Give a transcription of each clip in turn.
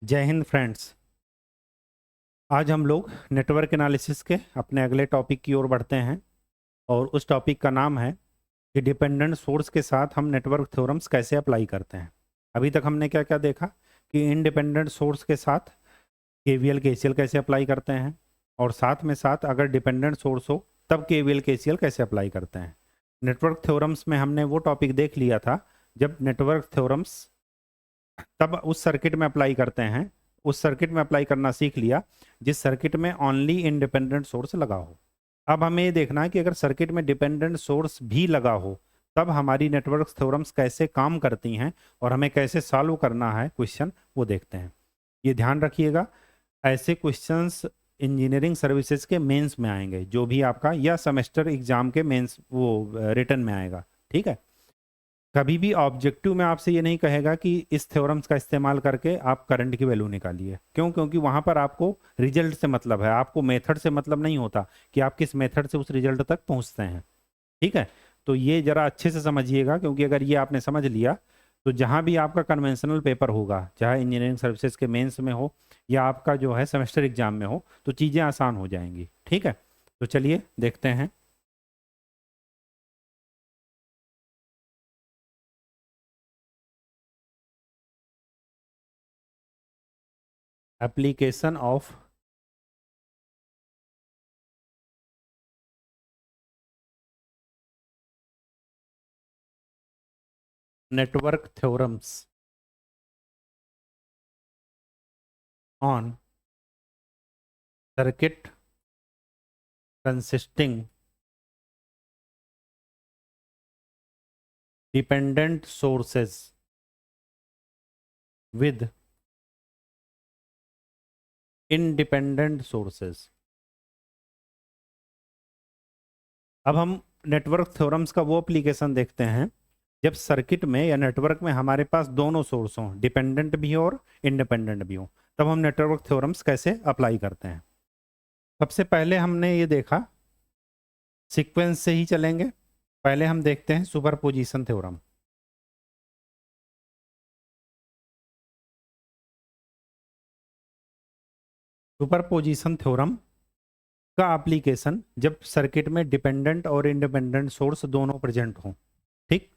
जय हिंद फ्रेंड्स। आज हम लोग नेटवर्क एनालिसिस के अपने अगले टॉपिक की ओर बढ़ते हैं और उस टॉपिक का नाम है कि डिपेंडेंट सोर्स के साथ हम नेटवर्क थ्योरम्स कैसे अप्लाई करते हैं। अभी तक हमने क्या क्या देखा कि इंडिपेंडेंट सोर्स के साथ केवीएल केसीएल कैसे अप्लाई करते हैं और साथ में साथ अगर डिपेंडेंट सोर्स हो तब केवीएल केसीएल कैसे अप्लाई करते हैं। नेटवर्क थ्योरम्स में हमने वो टॉपिक देख लिया था जब नेटवर्क थ्योरम्स तब उस सर्किट में अप्लाई करते हैं, उस सर्किट में अप्लाई करना सीख लिया जिस सर्किट में ओनली इंडिपेंडेंट सोर्स लगा हो। अब हमें ये देखना है कि अगर सर्किट में डिपेंडेंट सोर्स भी लगा हो तब हमारी नेटवर्क थ्योरम्स कैसे काम करती हैं और हमें कैसे सॉल्व करना है क्वेश्चन, वो देखते हैं। ये ध्यान रखिएगा, ऐसे क्वेश्चंस इंजीनियरिंग सर्विसेज के मेंस में आएंगे, जो भी आपका या सेमेस्टर एग्जाम के मेंस वो रिटर्न में आएगा। ठीक है, कभी भी ऑब्जेक्टिव में आपसे ये नहीं कहेगा कि इस थ्योरम्स का इस्तेमाल करके आप करंट की वैल्यू निकालिए। क्यों? क्योंकि वहां पर आपको रिजल्ट से मतलब है, आपको मेथड से मतलब नहीं होता कि आप किस मेथड से उस रिजल्ट तक पहुंचते हैं। ठीक है, तो ये जरा अच्छे से समझिएगा, क्योंकि अगर ये आपने समझ लिया तो जहां भी आपका कन्वेंशनल पेपर होगा, चाहे इंजीनियरिंग सर्विसेज के मेंस में हो या आपका जो है सेमेस्टर एग्जाम में हो, तो चीज़ें आसान हो जाएंगी। ठीक है, तो चलिए देखते हैं। Application of network theorems on circuit consisting dependent sources with independent sources। अब हम नेटवर्क थ्योरम्स का वो एप्लीकेशन देखते हैं जब सर्किट में या नेटवर्क में हमारे पास दोनों सोर्स हों, डिपेंडेंट भी हो और इंडिपेंडेंट भी हो, तब हम नेटवर्क थ्योरम्स कैसे अप्लाई करते हैं। सबसे पहले हमने ये देखा, सीक्वेंस से ही चलेंगे। पहले हम देखते हैं सुपरपोजिशन थ्योरम। सुपरपोजिशन थ्योरम का एप्लीकेशन जब सर्किट में डिपेंडेंट और इंडिपेंडेंट सोर्स दोनों प्रेजेंट हों। ठीक,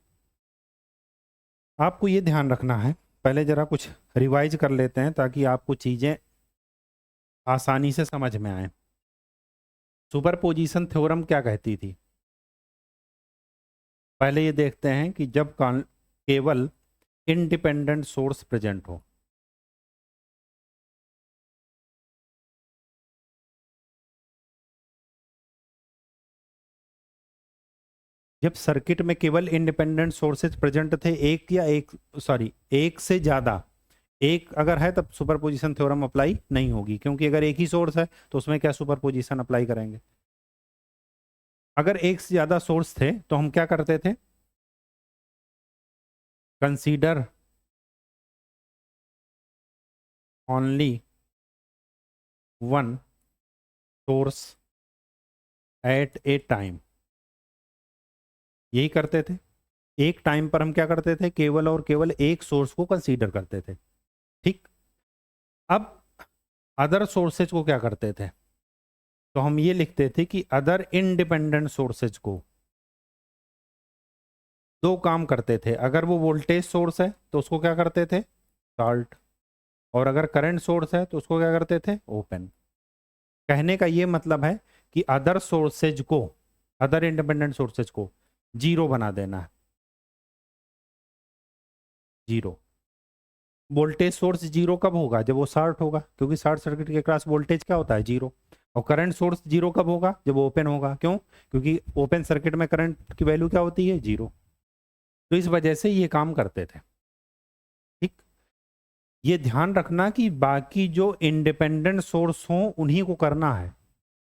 आपको ये ध्यान रखना है, पहले जरा कुछ रिवाइज कर लेते हैं ताकि आपको चीज़ें आसानी से समझ में आए। सुपरपोजिशन थ्योरम क्या कहती थी, पहले ये देखते हैं कि जब केवल इंडिपेंडेंट सोर्स प्रेजेंट हो। जब सर्किट में केवल इंडिपेंडेंट सोर्सेज प्रेजेंट थे, एक से ज्यादा, एक अगर है तब सुपरपोजिशन थ्योरम अप्लाई नहीं होगी, क्योंकि अगर एक ही सोर्स है तो उसमें क्या सुपरपोजिशन अप्लाई करेंगे। अगर एक से ज्यादा सोर्स थे तो हम क्या करते थे, consider only one source at a time, यही करते थे। एक टाइम पर हम क्या करते थे, केवल और केवल एक सोर्स को कंसीडर करते थे। ठीक, अब अदर सोर्सेज को क्या करते थे, तो हम ये लिखते थे कि अदर इंडिपेंडेंट सोर्सेज को दो काम करते थे। अगर वो वोल्टेज सोर्स है तो उसको क्या करते थे, शॉर्ट, और अगर करंट सोर्स है तो उसको क्या करते थे, ओपन। कहने का ये मतलब है कि अदर सोर्सेज को, अदर इंडिपेंडेंट सोर्सेज को जीरो बना देना है, जीरो। वोल्टेज सोर्स जीरो कब होगा, जब वो शॉर्ट होगा, क्योंकि शॉर्ट सर्किट के क्रॉस वोल्टेज क्या होता है, जीरो। और करंट सोर्स जीरो कब होगा, जब वो ओपन होगा। क्यों? क्योंकि ओपन सर्किट में करंट की वैल्यू क्या होती है, जीरो। तो इस वजह से ये काम करते थे। ठीक, ये ध्यान रखना कि बाकी जो इंडिपेंडेंट सोर्स हों उन्हीं को करना है,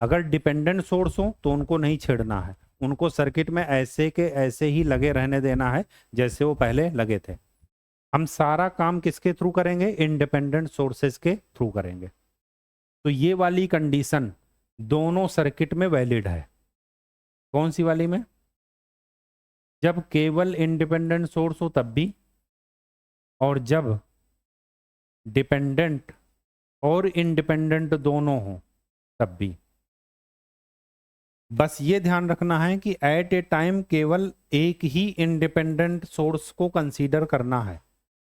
अगर डिपेंडेंट सोर्स हो तो उनको नहीं छेड़ना है, उनको सर्किट में ऐसे के ऐसे ही लगे रहने देना है जैसे वो पहले लगे थे। हम सारा काम किसके थ्रू करेंगे, इंडिपेंडेंट सोर्सेस के थ्रू करेंगे। तो ये वाली कंडीशन दोनों सर्किट में वैलिड है। कौन सी वाली में, जब केवल इंडिपेंडेंट सोर्स हो तब भी, और जब डिपेंडेंट और इंडिपेंडेंट दोनों हो तब भी। बस ये ध्यान रखना है कि एट ए टाइम केवल एक ही इंडिपेंडेंट सोर्स को कंसीडर करना है,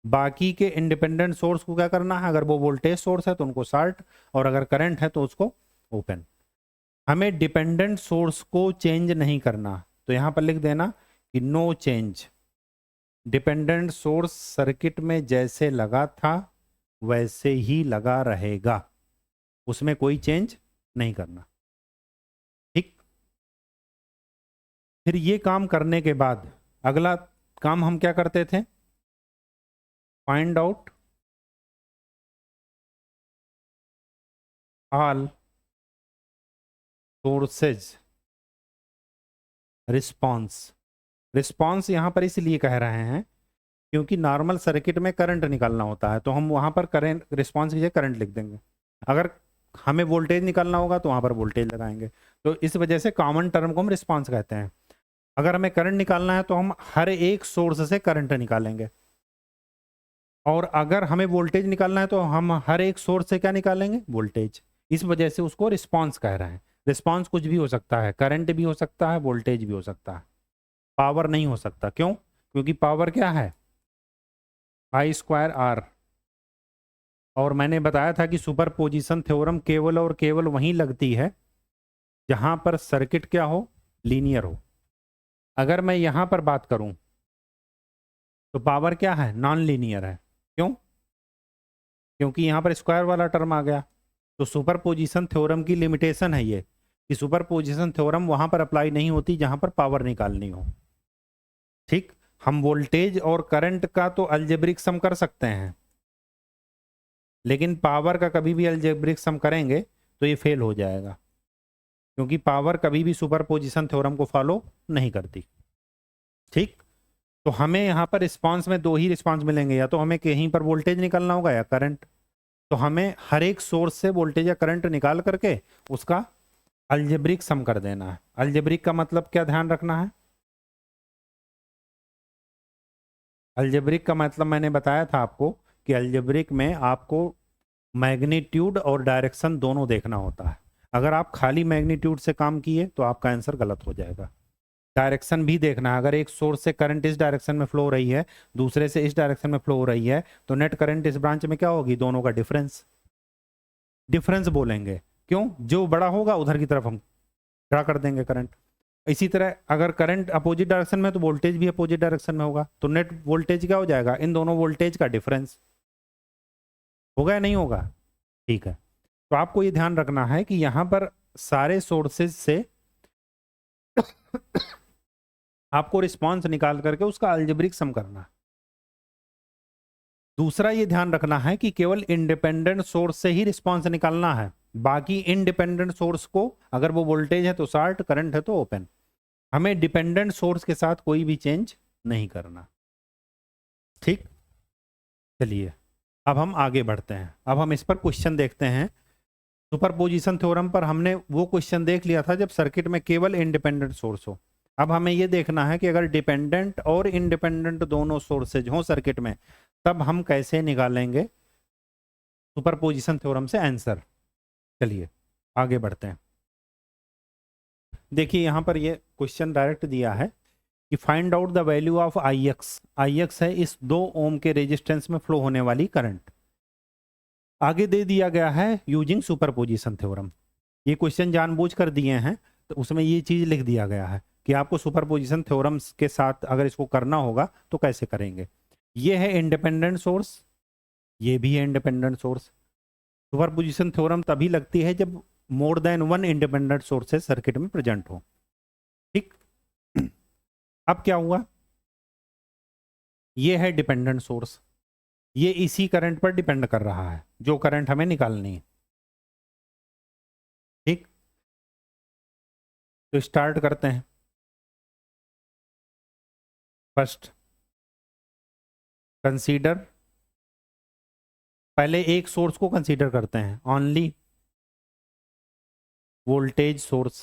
बाकी के इंडिपेंडेंट सोर्स को क्या करना है, अगर वो वोल्टेज सोर्स है तो उनको शार्ट, और अगर करंट है तो उसको ओपन। हमें डिपेंडेंट सोर्स को चेंज नहीं करना, तो यहां पर लिख देना कि no change. Dependent source circuit में जैसे लगा था वैसे ही लगा रहेगा, उसमें कोई चेंज नहीं करना। ठीक, फिर ये काम करने के बाद अगला काम हम क्या करते थे, find out all sources response. Response यहां पर इसलिए कह रहे हैं क्योंकि नॉर्मल सर्किट में करंट निकालना होता है, तो हम वहां पर करंट रिस्पॉन्स की जगह करंट लिख देंगे। अगर हमें वोल्टेज निकालना होगा तो वहां पर वोल्टेज लगाएंगे, तो इस वजह से कॉमन टर्म को हम रिस्पॉन्स कहते हैं। अगर हमें करंट निकालना है तो हम हर एक सोर्स से करंट निकालेंगे, और अगर हमें वोल्टेज निकालना है तो हम हर एक सोर्स से क्या निकालेंगे, वोल्टेज। इस वजह से उसको रिस्पॉन्स कह रहे हैं। रिस्पॉन्स कुछ भी हो सकता है, करंट भी हो सकता है, वोल्टेज भी हो सकता है, पावर नहीं हो सकता। क्यों? क्योंकि पावर क्या है, आई स्क्वायर आर। और मैंने बताया था कि सुपरपोजिशन थ्योरम केवल और केवल वहीं लगती है जहां पर सर्किट क्या हो, लीनियर हो। अगर मैं यहां पर बात करूं तो पावर क्या है, नॉन लीनियर है। क्यों? क्योंकि यहां पर स्क्वायर वाला टर्म आ गया। तो सुपरपोजिशन थ्योरम की लिमिटेशन है ये कि सुपरपोजिशन थ्योरम वहां पर अप्लाई नहीं होती जहां पर पावर निकालनी हो। ठीक, हम वोल्टेज और करंट का तो अलजेब्रिक सम कर सकते हैं, लेकिन पावर का कभी भी अलजेब्रिक सम करेंगे तो ये फेल हो जाएगा, क्योंकि पावर कभी भी सुपरपोजिशन थ्योरम को फॉलो नहीं करती। ठीक, तो हमें यहाँ पर रिस्पांस में दो ही रिस्पांस मिलेंगे, या तो हमें कहीं पर वोल्टेज निकालना होगा या करंट। तो हमें हर एक सोर्स से वोल्टेज या करंट निकाल करके उसका अलजेब्रिक सम कर देना है। अलजेब्रिक का मतलब क्या ध्यान रखना है, अलजेब्रिक का मतलब मैंने बताया था आपको कि अलजेब्रिक में आपको मैग्नीट्यूड और डायरेक्शन दोनों देखना होता है। अगर आप खाली मैग्नीट्यूड से काम किए तो आपका आंसर गलत हो जाएगा। डायरेक्शन भी देखना है, अगर एक सोर्स से करंट इस डायरेक्शन में फ्लो हो रही है, दूसरे से इस डायरेक्शन में फ्लो हो रही है, तो नेट करंट इस ब्रांच में क्या होगी, दोनों का डिफरेंस। डिफरेंस बोलेंगे, क्यों? जो बड़ा होगा उधर की तरफ हम ड्रा कर देंगे करंट। इसी तरह अगर करंट अपोजिट डायरेक्शन में तो वोल्टेज भी अपोजिट डायरेक्शन में होगा, तो नेट वोल्टेज क्या हो जाएगा, इन दोनों वोल्टेज का डिफरेंस। होगा या नहीं होगा? ठीक है, तो आपको ये ध्यान रखना है कि यहां पर सारे सोर्सेज से आपको रिस्पॉन्स निकाल करके उसका अलजेब्रिक सम करना। दूसरा ये ध्यान रखना है कि केवल इंडिपेंडेंट सोर्स से ही रिस्पॉन्स निकालना है, बाकी इंडिपेंडेंट सोर्स को अगर वो वोल्टेज है तो शार्ट, करंट है तो ओपन। हमें डिपेंडेंट सोर्स के साथ कोई भी चेंज नहीं करना। ठीक, चलिए अब हम आगे बढ़ते हैं। अब हम इस पर क्वेश्चन देखते हैं। सुपरपोजिशन थ्योरम पर हमने वो क्वेश्चन देख लिया था जब सर्किट में केवल इंडिपेंडेंट सोर्स हो। अब हमें ये देखना है कि अगर डिपेंडेंट और इंडिपेंडेंट दोनों सोर्सेज हों सर्किट में, तब हम कैसे निकालेंगे सुपरपोजिशन थ्योरम से आंसर। चलिए आगे बढ़ते हैं। देखिए यहां पर ये क्वेश्चन डायरेक्ट दिया है कि find out the value of I x. I x है इस 2 ओम के रेजिस्टेंस में फ्लो होने वाली करंट। आगे दे दिया गया है यूजिंग सुपरपोजिशन थ्योरम। ये क्वेश्चन जानबूझ कर दिए हैं, तो उसमें ये चीज लिख दिया गया है कि आपको सुपरपोजिशन थ्योरम्स के साथ अगर इसको करना होगा तो कैसे करेंगे। ये है इंडिपेंडेंट सोर्स, ये भी है इंडिपेंडेंट सोर्स। सुपरपोजिशन थ्योरम तभी लगती है जब more than one independent sources circuit में प्रेजेंट हो। ठीक, अब क्या हुआ, ये है डिपेंडेंट सोर्स, ये इसी करंट पर डिपेंड कर रहा है जो करंट हमें निकालनी है। ठीक, तो स्टार्ट करते हैं। फर्स्ट कंसीडर, पहले एक सोर्स को कंसीडर करते हैं, only voltage source.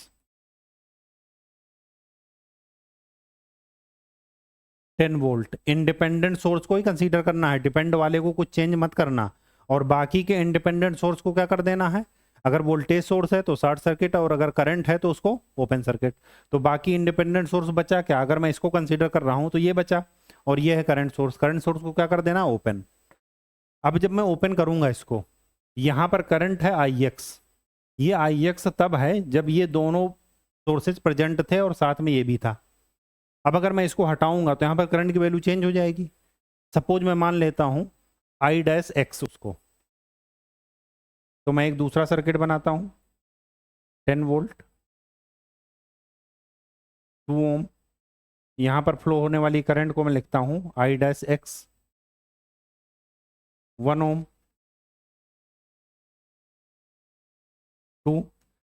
10 volt. Independent source को ही कंसीडर करना है, डिपेंड वाले को कुछ चेंज मत करना। और बाकी के इंडिपेंडेंट सोर्स को क्या कर देना है, अगर वोल्टेज सोर्स है तो शॉर्ट सर्किट और अगर करंट है तो उसको ओपन सर्किट। तो बाकी इंडिपेंडेंट सोर्स बचा क्या, अगर मैं इसको कंसीडर कर रहा हूं तो ये बचा, और ये है करंट सोर्स, करंट सोर्स को क्या कर देना, ओपन। अब जब मैं ओपन करूंगा इसको, यहां पर करंट है Ix, ये Ix तब है जब ये दोनों सोर्सेज प्रेजेंट थे और साथ में ये भी था। अब अगर मैं इसको हटाऊंगा तो यहां पर करंट की वैल्यू चेंज हो जाएगी। सपोज मैं मान लेता हूं I-X उसको, तो मैं एक दूसरा सर्किट बनाता हूं 10 वोल्ट 2 ओम, यहां पर फ्लो होने वाली करंट को मैं लिखता हूं I-X 1 ओम 2।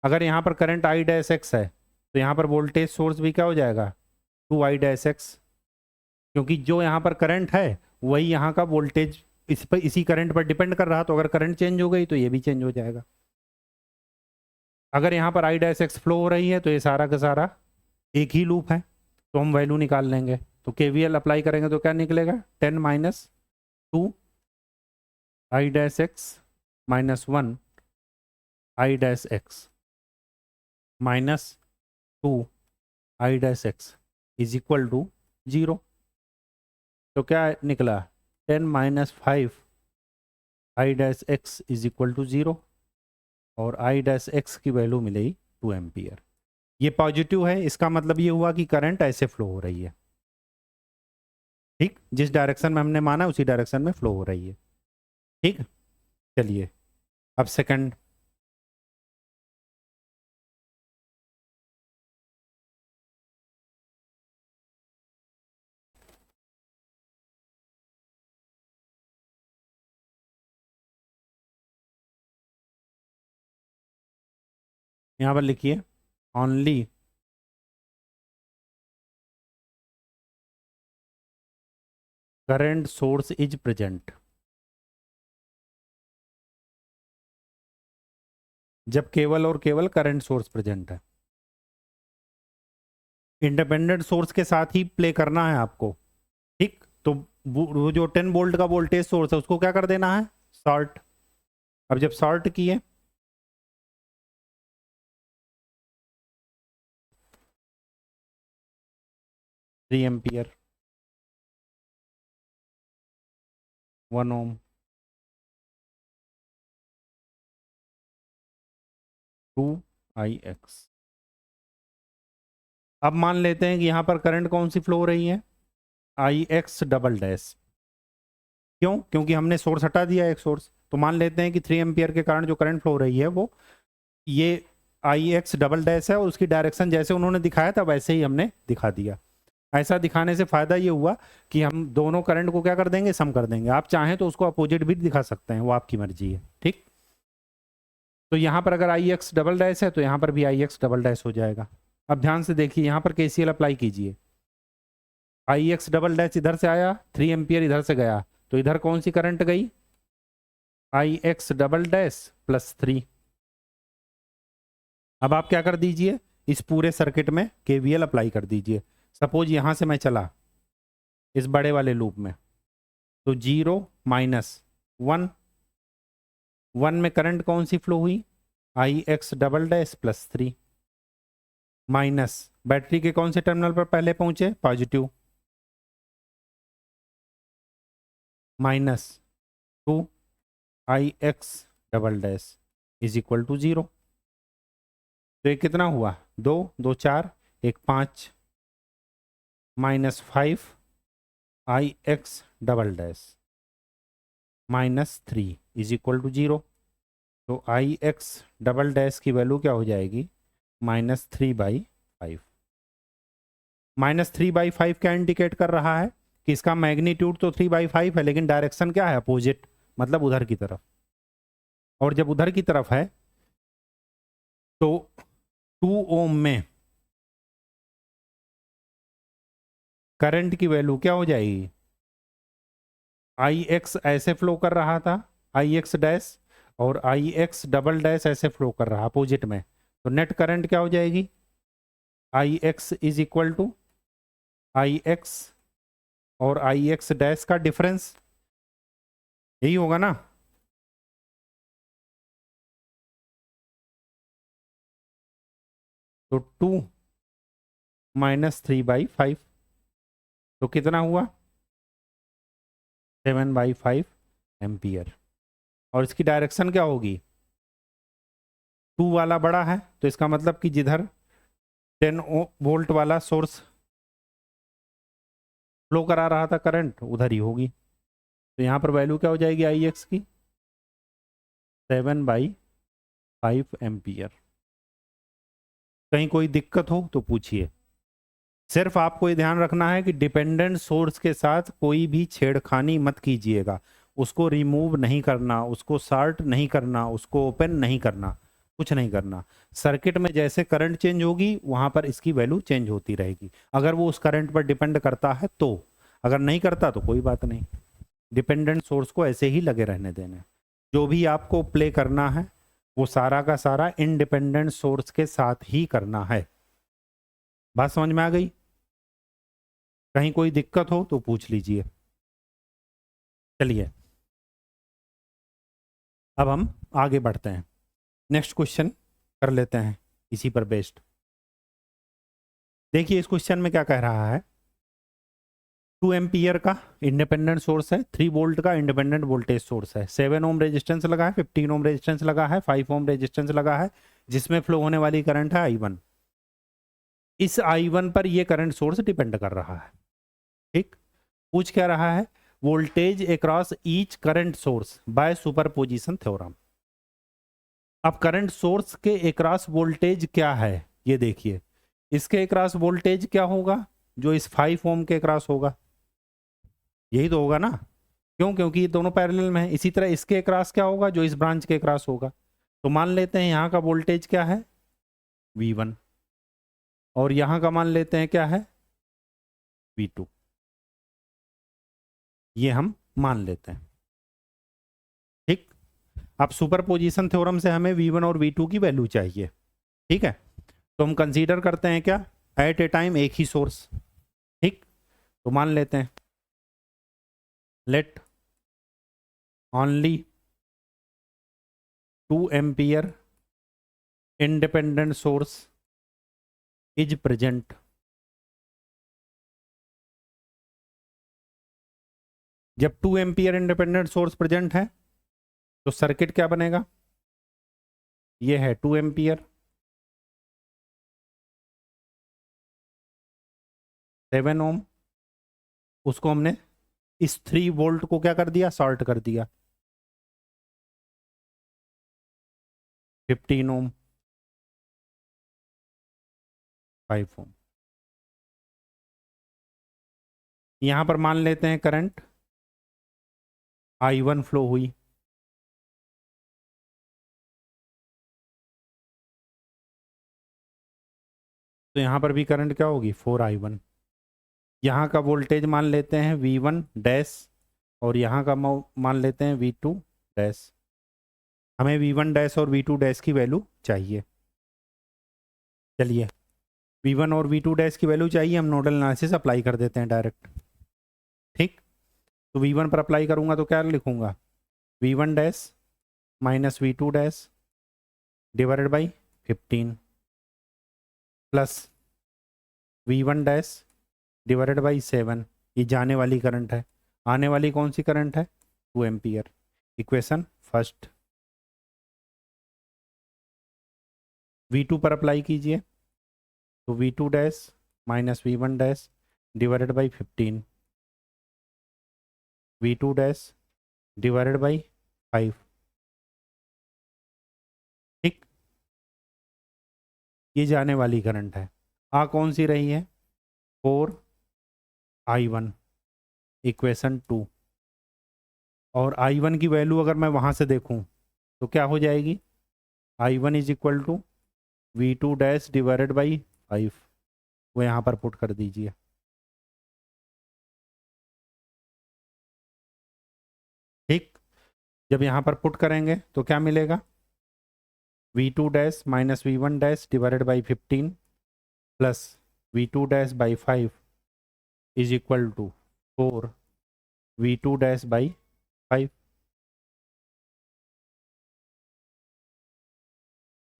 अगर यहां पर करंट I-X है तो यहां पर वोल्टेज सोर्स भी क्या हो जाएगा 2I-X, क्योंकि जो यहाँ पर करंट है वही यहाँ का वोल्टेज इसी करंट पर डिपेंड कर रहा, तो अगर करंट चेंज हो गई तो ये भी चेंज हो जाएगा। अगर यहाँ पर I-X फ्लो हो रही है तो ये सारा का सारा एक ही लूप है, तो हम वैल्यू निकाल लेंगे। तो KVL अप्लाई करेंगे तो क्या निकलेगा 10 minus 2 I-X minus 1 I-X minus 2 I-X is equal to 0। तो क्या निकला 10 minus 5 I-X is equal to 0, और I-X की वैल्यू मिलेगी 2 एम्पियर। ये पॉजिटिव है, इसका मतलब ये हुआ कि करंट ऐसे फ्लो हो रही है, ठीक, जिस डायरेक्शन में हमने माना उसी डायरेक्शन में फ्लो हो रही है, ठीक। चलिए अब सेकंड, यहाँ पर लिखिए only current source is present, जब केवल और केवल करंट सोर्स प्रेजेंट है। इंडिपेंडेंट सोर्स के साथ ही प्ले करना है आपको, ठीक। तो वो जो 10 वोल्ट का वोल्टेज सोर्स है उसको क्या कर देना है, शॉर्ट। अब जब शॉर्ट किए 3 एम्पियर 1 ओम 2I-X। अब मान लेते हैं कि यहां पर करंट कौन सी फ्लो हो रही है I-X डबल डैश, क्यों, क्योंकि हमने सोर्स हटा दिया एक सोर्स। तो मान लेते हैं कि 3 एम्पियर के कारण जो करंट फ्लो हो रही है वो ये I-X डबल डैश है, और उसकी डायरेक्शन जैसे उन्होंने दिखाया था वैसे ही हमने दिखा दिया। ऐसा दिखाने से फायदा ये हुआ कि हम दोनों करंट को क्या कर देंगे, सम कर देंगे। आप चाहें तो उसको अपोजिट भी दिखा सकते हैं, वो आपकी मर्जी है, ठीक। तो यहाँ पर अगर I-X डबल डैश है तो यहाँ पर भी I-X डबल डैश हो जाएगा। अब ध्यान से देखिए, यहाँ पर KCL अप्लाई कीजिए। I-X डबल डैश इधर से आया, 3 एम्पियर इधर से गया, तो इधर कौन सी करंट गई I-X डबल डैश प्लस 3। अब आप क्या कर दीजिए, इस पूरे सर्किट में KVL अप्लाई कर दीजिए। सपोज यहां से मैं चला इस बड़े वाले लूप में, तो 0 माइनस 1, 1 में करंट कौन सी फ्लो हुई I-X double dash plus 3, minus battery के कौन से टर्मिनल पर पहले पहुंचे, positive, minus 2 I-X double dash is equal to 0। तो ये कितना हुआ 2 2 4 1 5 minus 5 I-X double dash minus 3 is equal to 0। तो I-X डबल डैश की वैल्यू क्या हो जाएगी -3/5। -3/5 क्या इंडिकेट कर रहा है कि इसका मैग्नीट्यूड तो 3/5 है, लेकिन डायरेक्शन क्या है, अपोजिट, मतलब उधर की तरफ। और जब उधर की तरफ है तो 2 ओम में करंट की वैल्यू क्या हो जाएगी, I-X ऐसे फ्लो कर रहा था I-X डैश, और I-X डबल डैश ऐसे फ्लो कर रहा अपोजिट में, तो नेट करंट क्या हो जाएगी I-X is equal to I-X और I-X डैश का डिफरेंस, यही होगा ना। तो 2 माइनस 3/5, तो कितना हुआ? 7/5 एम्पियर। और इसकी डायरेक्शन क्या होगी? 2 वाला बड़ा है, तो इसका मतलब कि जिधर 10 वोल्ट वाला सोर्स फ्लो करा रहा था करंट, उधर ही होगी। तो यहाँ पर वैल्यू क्या हो जाएगी आई एक्स की? 7/5 एम्पियर। कहीं कोई दिक्कत हो तो पूछिए। सिर्फ आपको ये ध्यान रखना है कि डिपेंडेंट सोर्स के साथ कोई भी छेड़खानी मत कीजिएगा। उसको रिमूव नहीं करना, उसको शार्ट नहीं करना, उसको ओपन नहीं करना, कुछ नहीं करना। सर्किट में जैसे करंट चेंज होगी वहां पर इसकी वैल्यू चेंज होती रहेगी, अगर वो उस करंट पर डिपेंड करता है तो। अगर नहीं करता तो कोई बात नहीं, डिपेंडेंट सोर्स को ऐसे ही लगे रहने देना। जो भी आपको प्ले करना है वो सारा का सारा इंडिपेंडेंट सोर्स के साथ ही करना है। बात समझ में आ गई? कहीं कोई दिक्कत हो तो पूछ लीजिए। चलिए अब हम आगे बढ़ते हैं, नेक्स्ट क्वेश्चन कर लेते हैं इसी पर बेस्ड। देखिए इस क्वेश्चन में क्या कह रहा है। 2 एम्पियर का इंडिपेंडेंट सोर्स है, 3 वोल्ट का इंडिपेंडेंट वोल्टेज सोर्स है, 7 ओम रेजिस्टेंस लगा है, 15 ओम रेजिस्टेंस लगा है, 5 ओम रेजिस्टेंस लगा है, जिसमें फ्लो होने वाली करंट है I1। इस I1 पर ये करंट सोर्स डिपेंड कर रहा है। ठीक, पूछ क्या रहा है? Voltage across each current source by superposition theorem. अब करंट सोर्स के अक्रॉस वोल्टेज क्या है ये देखिए। इसके अक्रॉस वोल्टेज क्या होगा? जो इस 5 ओम के अक्रॉस होगा, यही तो होगा ना। क्यों? क्योंकि ये दोनों पैरेलल में है। इसी तरह इसके अक्रॉस क्या होगा? जो इस ब्रांच के अक्रॉस होगा। तो मान लेते हैं यहाँ का वोल्टेज क्या है? V1। और यहाँ का मान लेते हैं क्या है? V2। ये हम मान लेते हैं। ठीक, अब सुपरपोजिशन थ्योरम से हमें V1 और V2 की वैल्यू चाहिए। ठीक है, तो हम कंसीडर करते हैं क्या? एट ए टाइम एक ही सोर्स। ठीक, तो मान लेते हैं let only 2 ampere independent source is present. जब 2 एम्पियर इंडिपेंडेंट सोर्स प्रेजेंट है तो सर्किट क्या बनेगा? ये है 2 एम्पियर, 7 ओम, उसको हमने इस 3 वोल्ट को क्या कर दिया? शॉर्ट कर दिया। 15 ओम, 5 ओम। यहां पर मान लेते हैं करंट I1 फ्लो हुई। तो यहां पर भी करंट क्या होगी? 4I1। यहाँ का वोल्टेज मान लेते हैं V1 डैश, और यहाँ का मान लेते हैं V2 डैश। हमें V1 डैश और V2 डैश की वैल्यू चाहिए। चलिए V1 और V2 डैश की वैल्यू चाहिए, हम नोडल एनालिसिस अप्लाई कर देते हैं डायरेक्ट। ठीक, तो V1 पर अप्लाई करूंगा तो क्या लिखूंगा? V1 dash minus V2 dash divided by 15 plus V1 dash divided by 7। ये जाने वाली करंट है, आने वाली कौन सी करंट है? 2 एम्पियर। Equation first. V2 पर अप्लाई कीजिए, तो V2 dash minus V1 dash divided by 15, V2 dash divided by 5। ठीक, ये जाने वाली करंट है। आ कौन सी रही है? 4I1 equation 2। और I1 की वैल्यू अगर मैं वहां से देखूं तो क्या हो जाएगी? I1 is equal to V2 dash divided by 5। वो यहाँ पर पुट कर दीजिए। ठीक, जब यहाँ पर पुट करेंगे तो क्या मिलेगा? V2 dash minus V1 dash divided by 15 plus V2 dash by 5 is equal to 4 V2 dash by 5।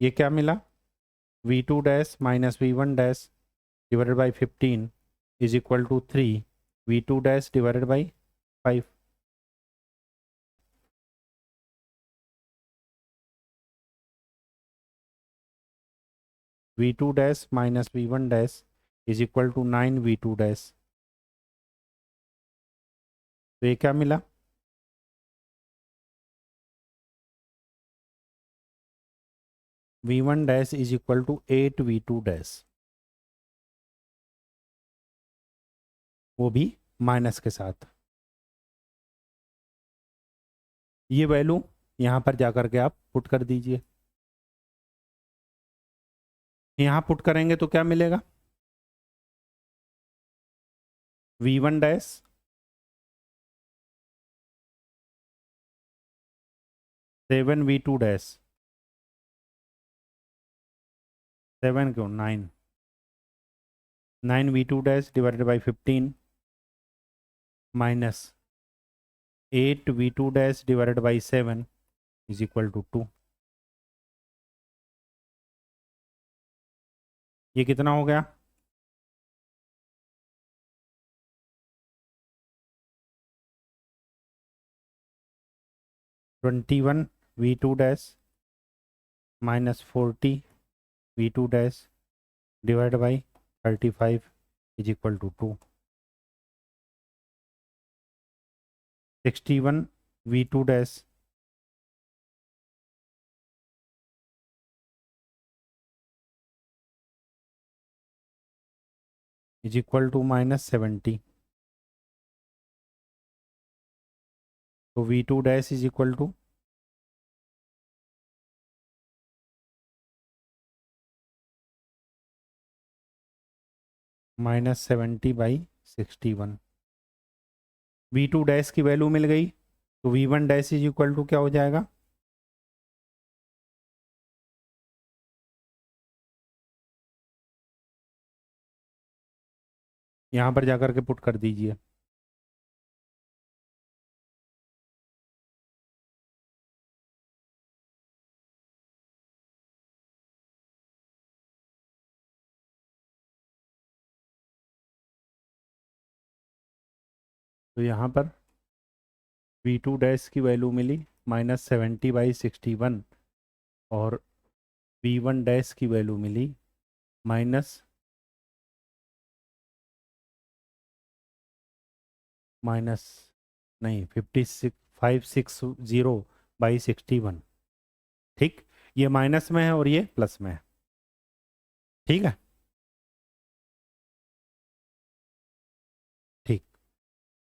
ये क्या मिला? V2 dash minus V1 dash divided by 15 is equal to 3 V2 dash divided by 5। V2 dash minus V1 dash is equal to 9 V2 dash. तो ये क्या मिला? V1 dash is equal to 8 V2 dash, वो भी minus के साथ। ये value यहाँ पर जाकर के आप पुट कर दीजिए। यहाँ पुट करेंगे तो क्या मिलेगा? V1 डैश 7 V2 डैश, 7 क्यों 9 V2 dash divided by 15 minus 8 V2 dash divided by 7 is equal to 2। ये कितना हो गया? (21 V2 dash minus 40 V2 dash divide by 35 is equal to 2। 61 V2 dash is equal to minus 70। तो V2 dash is equal to -70/61। V2 dash की value मिल गई, तो V1 dash is equal to क्या हो जाएगा? यहाँ पर जाकर के पुट कर दीजिए। तो यहाँ पर V2 डैश की वैल्यू मिली -70/61 और V1 डैश की वैल्यू मिली माइनस माइनस नहीं 560/61। ठीक, ये माइनस में है और ये प्लस में है। ठीक है, ठीक।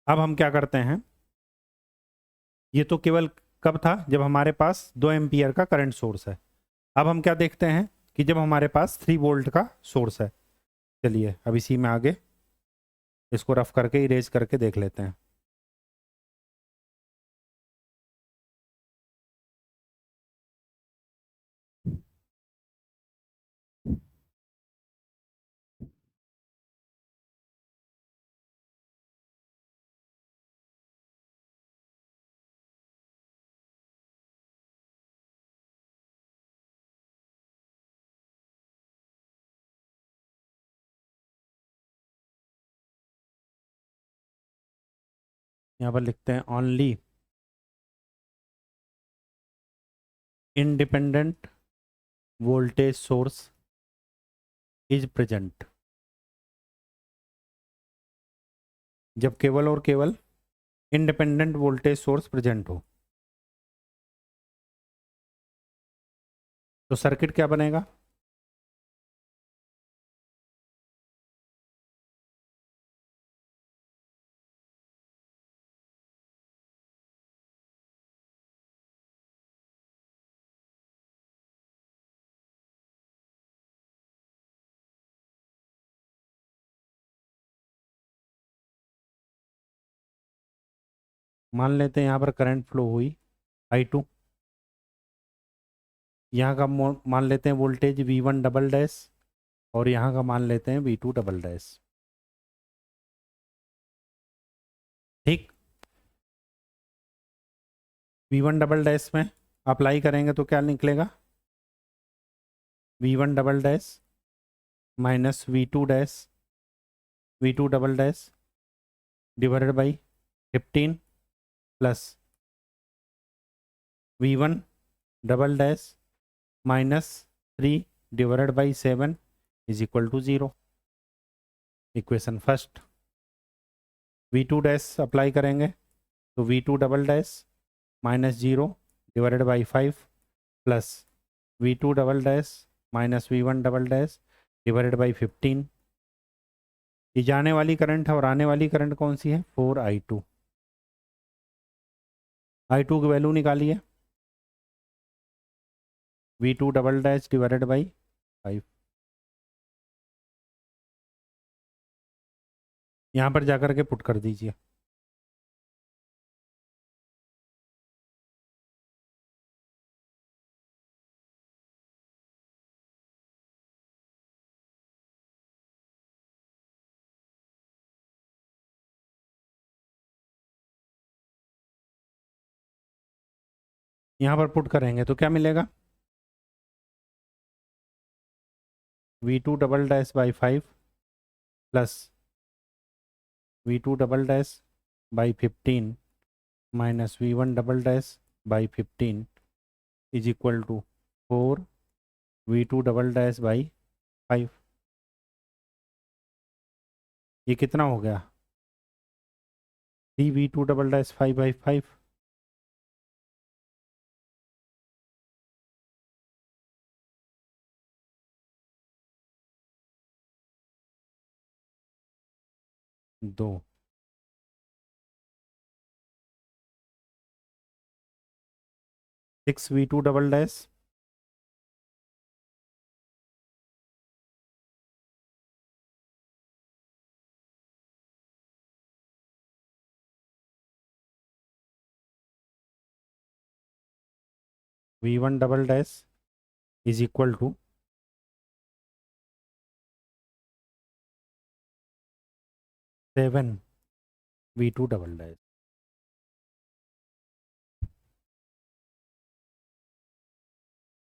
अब हम क्या करते हैं, ये तो केवल कब था? जब हमारे पास 2 एम्पियर का करंट सोर्स है। अब हम क्या देखते हैं कि जब हमारे पास 3 वोल्ट का सोर्स है। चलिए अब इसी में आगे इसको रफ करके इरेज करके देख लेते हैं। यहाँ पर लिखते हैं only independent voltage source is present. जब केवल और केवल इंडिपेंडेंट वोल्टेज सोर्स प्रेजेंट हो तो सर्किट क्या बनेगा? मान लेते हैं यहाँ पर करंट फ्लो हुई I2। यहाँ का मान लेते हैं वोल्टेज V1 डबल डैश और यहाँ का मान लेते हैं V2 डबल डैश। ठीक, V1 डबल डैश में अप्लाई करेंगे तो क्या निकलेगा? V1 double dash minus V2 dash V2 double dash divided by 15 plus V1 double dash minus 3 divided by 7 is equal to 0। Equation first V2 dash apply करेंगे तो V2 double dash minus 0 divided by 5 plus V2 double dash minus V1 double dash divided by 15। ये जाने वाली current है और आने वाली current कौन सी है? 4I2। I2 की वैल्यू निकालिए, V2 double dash divided by 5। यहाँ पर जाकर के पुट कर दीजिए। यहाँ पर पुट करेंगे तो क्या मिलेगा? V2 double dash by 5 plus V2 double dash by 15 minus V1 double dash by 15 is equal to 4 V2 double dash by 5। ये कितना हो गया? 3 V2 डबल डैश 5 बाई 5। दो 6 V2 double dash V1 double dash is equal to 7 V2 double dash.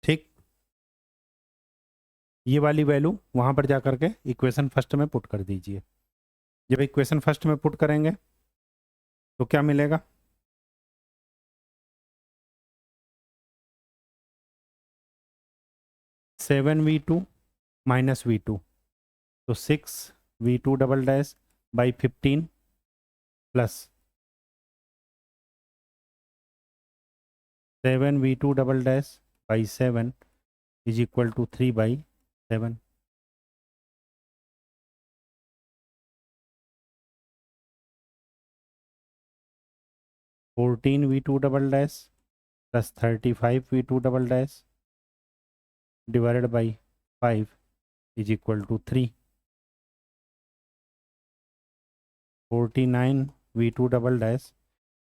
ठीक, ये वाली value वहाँ पर जा कर के इक्वेशन फर्स्ट में पुट कर दीजिए। जब इक्वेशन फर्स्ट में पुट करेंगे तो क्या मिलेगा? 7V2 माइनस V2 तो 6V2 double dash by 15 plus 7V2 double dash by 7 is equal to 3/7। 14V2 double dash plus 35V2 double dash divided by 5 is equal to 3। 49V2 double dash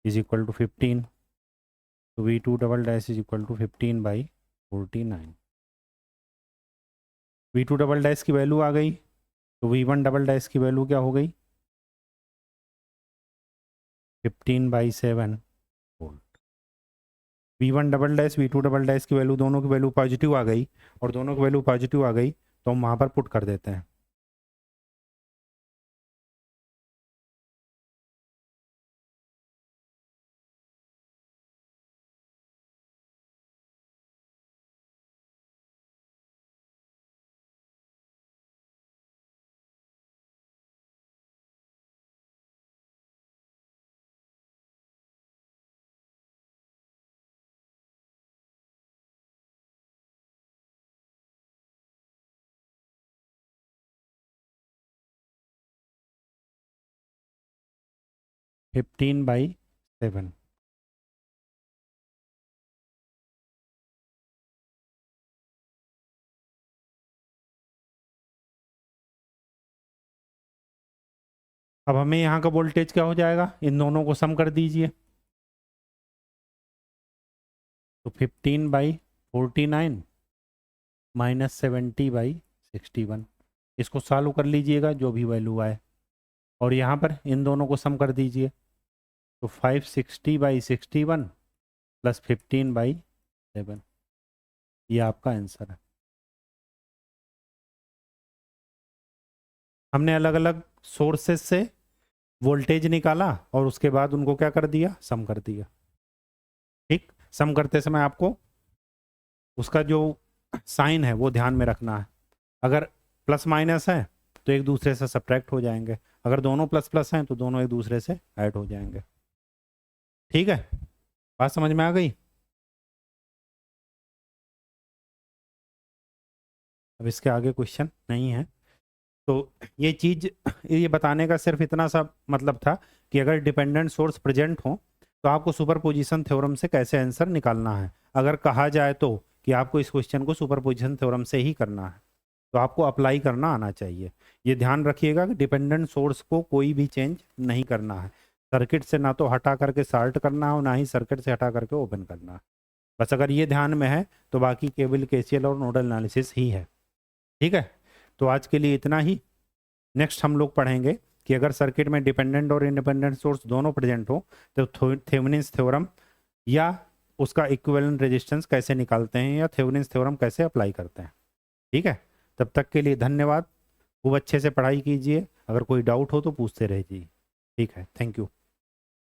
is equal to 15 तो V2 double dash is equal to 15/49। V2 double dash की value आ गई तो V1 double dash की value क्या हो गई? 15/7 volt. V1 double dash V2 double dash की वैल्यू, दोनों की वैल्यू पॉजिटिव आ गई और दोनों की वैल्यू पॉजिटिव आ गई तो हम वहाँ पर पुट कर देते हैं। Fifteen by 7। अब हमें यहाँ का वोल्टेज क्या हो जाएगा? इन दोनों को सम कर दीजिए तो 15/49 माइनस 70/61। इसको सॉल्व कर लीजिएगा जो भी वैल्यू आए और यहाँ पर इन दोनों को सम कर दीजिए तो 560/61 प्लस 15/7। ये आपका आंसर है। हमने अलग अलग सोर्सेस से वोल्टेज निकाला और उसके बाद उनको क्या कर दिया, सम कर दिया। ठीक, सम करते समय आपको उसका जो साइन है वो ध्यान में रखना है। अगर प्लस माइनस है तो एक दूसरे से सब्ट्रैक्ट हो जाएंगे, अगर दोनों प्लस प्लस हैं तो दोनों एक दूसरे से ऐड हो जाएंगे। ठीक है, बात समझ में आ गई? अब इसके आगे क्वेश्चन नहीं है। तो ये चीज़, ये बताने का सिर्फ इतना सा मतलब था कि अगर डिपेंडेंट सोर्स प्रेजेंट हो तो आपको सुपरपोजिशन थ्योरम से कैसे आंसर निकालना है। अगर कहा जाए तो कि आपको इस क्वेश्चन को सुपरपोजिशन थ्योरम से ही करना है तो आपको अप्लाई करना आना चाहिए। ये ध्यान रखिएगा कि डिपेंडेंट सोर्स को कोई भी चेंज नहीं करना है। सर्किट से ना तो हटा करके शार्ट करना हो, ना ही सर्किट से हटा करके ओपन करना है। बस अगर ये ध्यान में है तो बाकी केवल केसीएल और नोडल एनालिसिस ही है। ठीक है, तो आज के लिए इतना ही। नेक्स्ट हम लोग पढ़ेंगे कि अगर सर्किट में डिपेंडेंट और इंडिपेंडेंट सोर्स दोनों प्रेजेंट हो तो थेवेनिन्स थ्योरम या उसका इक्विवेलेंट रेजिस्टेंस कैसे निकालते हैं या थेवेनिन्स थ्योरम कैसे अप्लाई करते हैं। ठीक है, तब तक के लिए धन्यवाद। खूब अच्छे से पढ़ाई कीजिए, अगर कोई डाउट हो तो पूछते रहिए। ठीक है, थैंक यू।